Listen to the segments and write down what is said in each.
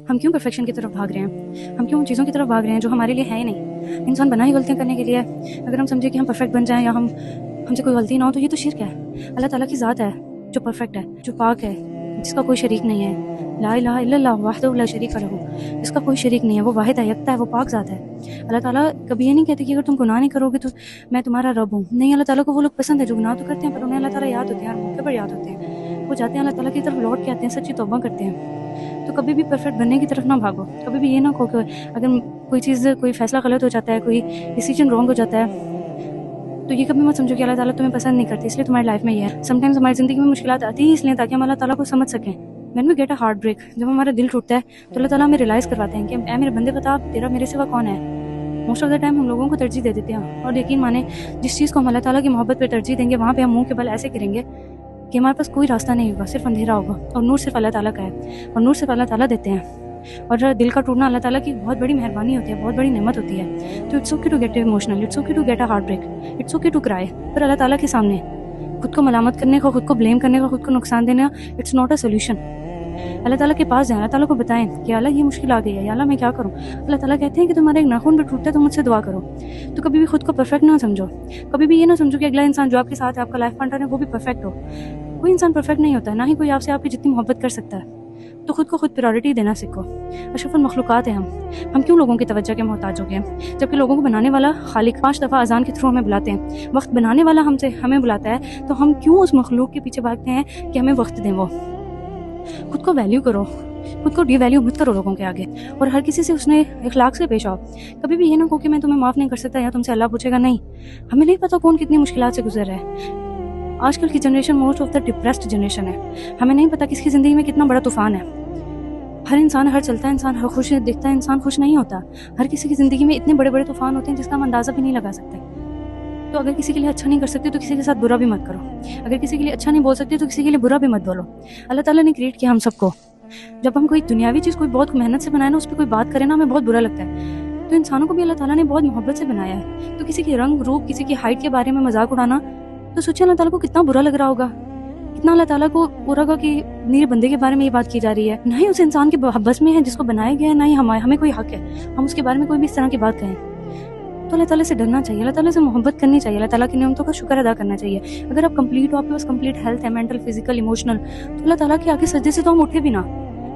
ہم کیوں پرفیکشن کی طرف بھاگ رہے ہیں؟ ہم کیوں ان چیزوں کی طرف بھاگ رہے ہیں جو ہمارے لیے ہے ہی نہیں؟ انسان بنا ہی غلطیاں کرنے کے لیے ہے۔ اگر ہم سمجھے کہ ہم پرفیکٹ بن جائیں یا ہم سے کوئی غلطی نہ ہو تو یہ تو شرک ہے۔ اللہ تعالیٰ کی ذات ہے جو پرفیکٹ ہے، جو پاک ہے، جس کا کوئی شریک نہیں ہے۔ لا الہ الا اللہ وحدہ لا شریک لہ، جس کا کوئی شریک نہیں ہے، وہ واحد ہے، یکتا ہے، وہ پاک ذات ہے۔ اللہ تعالیٰ کبھی یہ نہیں کہتے کہ اگر تم گناہ نہیں کرو گے تو میں تمہارا رب ہوں۔ نہیں، اللہ تعالیٰ کو وہ لوگ پسند ہے جو گناہ تو کرتے ہیں پر انہیں اللہ تعالیٰ یاد ہوتے ہیں، ہر موقع پر یاد ہوتے ہیں۔ وہ جاتے ہیں اللہ تعالیٰ کی طرف لوٹ کے آتے ہیں، سچی توبہ کرتے ہیں۔ تو کبھی بھی پرفیکٹ بننے کی طرف نہ بھاگو۔ کبھی بھی یہ نہ کہو کہ اگر کوئی فیصلہ غلط ہو جاتا ہے، کوئی ڈیسیجن رانگ ہو جاتا ہے، تو یہ کبھی مت سمجھو کہ اللہ تعالیٰ تمہیں پسند نہیں کرتی، اس لیے تمہاری لائف میں یہ ہے۔ سم ٹائمز ہماری زندگی میں مشکلات آتی ہیں اس لیے تاکہ ہم اللہ تعالیٰ کو سمجھ سکیں۔ When we get a heartbreak, جب ہمارا دل ٹوٹتا ہے تو اللہ تعالیٰ ہمیں ریلائز کرواتے ہیں کہ اے میرے بندے بتا تیرا میرے سوا کون ہے۔ موسٹ آف دا ٹائم ہم لوگوں کو ترجیح دے دیتے ہیں، اور یقین مانیں جس چیز کو ہم اللہ تعالیٰ کی محبت پہ ترجیح دیں گے وہاں پہ ہم منہ کے بل ایسے کریں گے کہ ہمارے پاس کوئی راستہ نہیں ہوگا، صرف اندھیرا ہوگا، اور نور صرف اللہ تعالیٰ کا ہے، اور نور صرف اللہ تعالیٰ دیتے ہیں۔ اور دل کا ٹوٹنا اللہ تعالیٰ کی بہت بڑی مہربانی ہوتی ہے، بہت بڑی نعمت ہوتی ہے۔ تو it's okay to get emotional, it's okay to get a heartbreak, it's okay to cry, پر اللہ تعالیٰ کے سامنے خود کو ملامت کرنے کا، خود کو بلیم کرنے کا، خود کو نقصان دینا، اٹس ناٹ اے سولوشن۔ اللہ تعالیٰ کے پاس جائیں، اللہ تعالیٰ کو بتائیں کہ اللہ یہ مشکل آ گئی ہے، یا اللہ میں کیا کروں۔ اللہ تعالیٰ کہتے ہیں کہ تمہارا ایک ناخن بھی ٹوٹتا ہے تو مجھ سے دعا کرو۔ تو کبھی بھی خود کو پرفیکٹ نہ سمجھو، کبھی بھی یہ نہ سمجھو کہ اگلا انسان جو آپ کے ساتھ ہے، آپ کا لائف پارٹنر ہے، وہ بھی پرفیکٹ ہو۔ کوئی انسان پرفیکٹ نہیں ہوتا، نہ ہی کوئی آپ سے آپ کی جتنی محبت کر سکتا ہے۔ تو خود کو خود پریورٹی دینا سیکھو۔ اشرف المخلوقات ہیں ہم کیوں لوگوں کی توجہ کے محتاج ہو گئے ہیں؟ جبکہ لوگوں کو بنانے والا خالق 5 دفعہ اذان کے تھرو ہمیں بلاتے ہیں، وقت بنانے والا ہمیں بلاتا ہے، تو ہم کیوں اس مخلوق کے پیچھے بھاگتے ہیں کہ ہمیں وقت دیں؟ وہ خود کو ویلیو کرو، خود کو ڈی ویلیو مت کرو لوگوں کے آگے، اور ہر کسی سے اس نے اخلاق سے پیش آؤ۔ کبھی بھی یہ نہ کہو کہ میں تمہیں معاف نہیں کر سکتا یا تم سے اللہ پوچھے گا۔ نہیں، ہمیں نہیں پتا کون کتنی مشکلات سے گزر رہا ہے۔ آج کل کی generation most of the depressed generation ہے۔ ہمیں نہیں پتا کس کی زندگی میں کتنا بڑا طوفان ہے۔ ہر انسان، ہر چلتا ہے انسان، ہر خوش دکھتا ہے انسان خوش نہیں ہوتا۔ ہر کسی کی زندگی میں اتنے بڑے بڑے طوفان ہوتے ہیں جس کا ہم اندازہ بھی نہیں لگا سکتے۔ تو اگر کسی کے لیے اچھا نہیں کر سکتے تو کسی کے ساتھ برا بھی مت کرو۔ اگر کسی کے لیے اچھا نہیں بول سکتے تو کسی کے لیے برا بھی مت بولو۔ اللہ تعالیٰ نے کریٹ کیا ہم سب کو۔ جب ہم کوئی دنیاوی چیز کوئی بہت محنت سے بنائے نا، اس پہ کوئی بات کرے نا، ہمیں بہت برا لگتا ہے۔ تو انسانوں کو بھی اللہ تعالیٰ نے بہت محبت سے بنایا ہے۔ تو کسی کے رنگ روپ، کسی کی ہائٹ کے بارے میں مذاق اڑانا، تو سوچے اللہ تعالیٰ کو کتنا برا لگ رہا ہوگا، کتنا اللہ تعالیٰ کو برا ہوگا کہ میرے بندے کے بارے میں یہ بات کی جا رہی ہے۔ نہ ہی اس انسان کے بس میں ہے جس کو بنایا گیا ہے، نہ ہی ہمیں کوئی حق ہے ہم اس کے بارے میں کوئی بھی اس طرح کی بات کہیں۔ تو اللہ تعالیٰ سے ڈرنا چاہیے، اللہ تعالیٰ سے محبت کرنی چاہیے، اللہ تعالیٰ کی نعمتوں کا شکر ادا کرنا چاہیے۔ اگر آپ کمپلیٹ ہو، آپ کے پاس کمپلیٹ ہیلتھ ہے، مینٹل، فزیکل، ایموشنل، تو اللہ تعالیٰ کے آگے سجدے سے تو ہم اٹھے بھی نہ،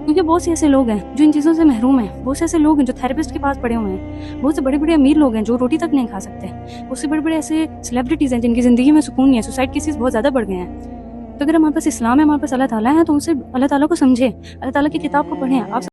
کیونکہ بہت سے ایسے لوگ ہیں جو ان چیزوں سے محروم ہیں، بہت سے ایسے لوگ ہیں جو تھراپسٹ کے پاس پڑے ہوئے ہیں، بہت سے بڑے بڑے امیر لوگ ہیں جو روٹی تک نہیں کھا سکتے، بہت سے بڑے بڑے ایسے سیلیبریٹیز ہیں جن کی زندگی میں سکون نہیں ہے، سوسائڈ کیسز بہت زیادہ بڑھ گئے ہیں۔ تو اگر ہمارے پاس اسلام ہے، ہمارے پاس اللہ تعالیٰ ہے، تو اسے اللہ تعالیٰ کو سمجھے، اللہ تعالیٰ کی کتاب کو پڑھیں۔ آپ